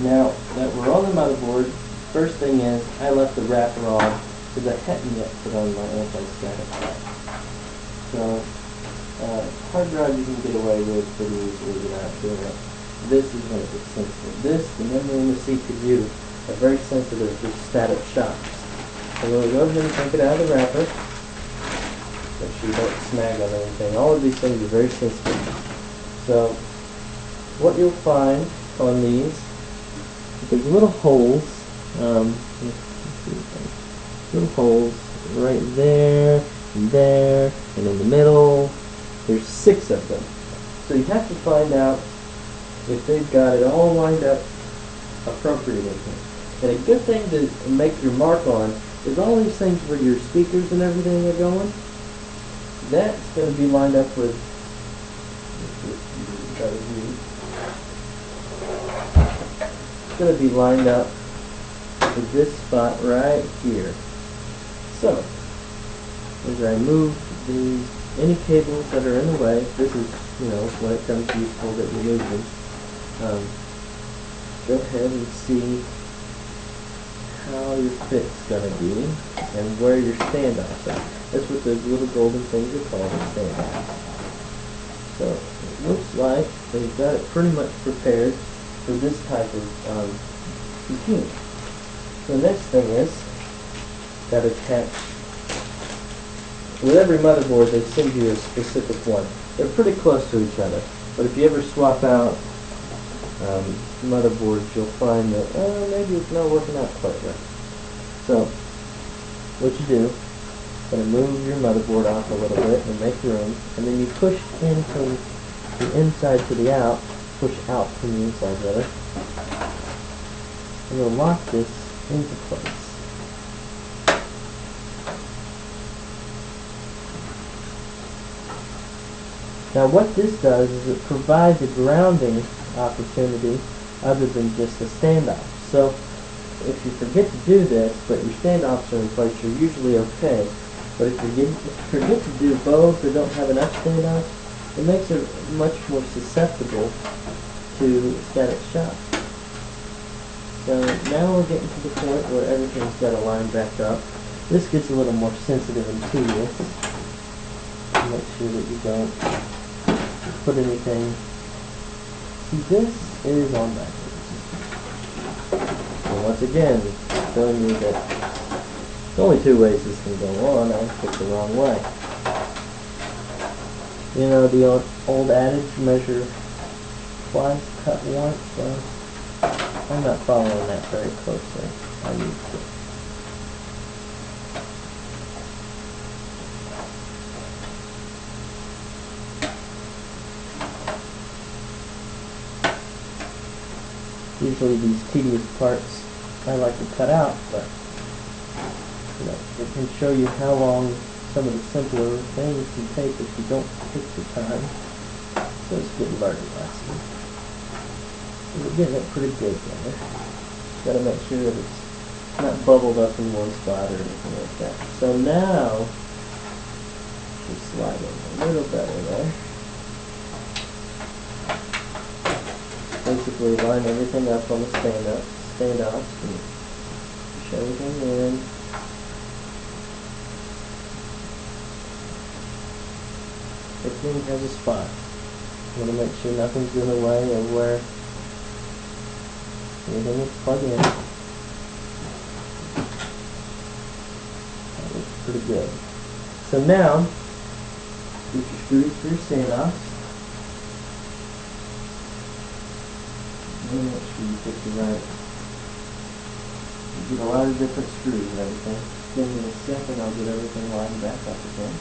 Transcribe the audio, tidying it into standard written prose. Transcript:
Now that we're on the motherboard, first thing is I left the wrapper on because I hadn't yet put on my anti-static wrap. So hard drive you can get away with pretty easily without doing it. This is when it gets sensitive. This, the memory and the CPU are very sensitive to static shocks. So we'll go ahead and take it out of the wrapper. Make sure you don't snag on anything. All of these things are very sensitive. So what you'll find on these, there's little holes, little holes right there, and there, and in the middle. There's 6 of them. So you have to find out if they've got it all lined up appropriately. And a good thing to make your mark on is all these things where your speakers and everything are going. That's going to be lined up with it's going to be lined up with this spot right here. So as I move these, any cables that are in the way, this is, when it comes useful that you move them. Go ahead and see how your fit's going to be and where your standoffs are. That's what those little golden things are called, standoffs. So it looks like they've got it pretty much prepared for this type of computer. So the next thing is, got to attach. With every motherboard, they send you a specific one. They're pretty close to each other, but if you ever swap out motherboards, you'll find that maybe it's not working out quite right. So what you do, going to move your motherboard off a little bit and make room, and then you push in from the inside to the out, push out from the inside rather, and you'll lock this into place. Now what this does is it provides a grounding opportunity other than just a standoff. So if you forget to do this, but your standoffs are in place, you're usually okay. But if you forget to do both or don't have enough standoffs, it makes it much more susceptible to static shock. So now we're getting to the point where everything's got to line back up. This gets a little more sensitive and tedious. Make sure that you don't put anything. See, this is on backwards. And once again, showing you that there's only 2 ways this can go on. I picked the wrong way. You know the old adage, measure twice, cut once? Well, I'm not following that very closely. I need to. Usually these tedious parts I like to cut out, but it can show you how long some of the simpler things can take if you don't take the time. So it's a good learning lesson. We're getting it pretty good there. Got to make sure that it's not bubbled up in one spot or anything like that. So now, just slide in a little better there. Basically line everything up on the standoffs and push everything in. Everything has a spot. You want to make sure nothing's in the way of where anything is plugged in. That looks pretty good. So now, get your screws for your standoffs. Make sure you pick the right. You get a lot of different screws and everything. Give me a second, I'll get everything lined back up again.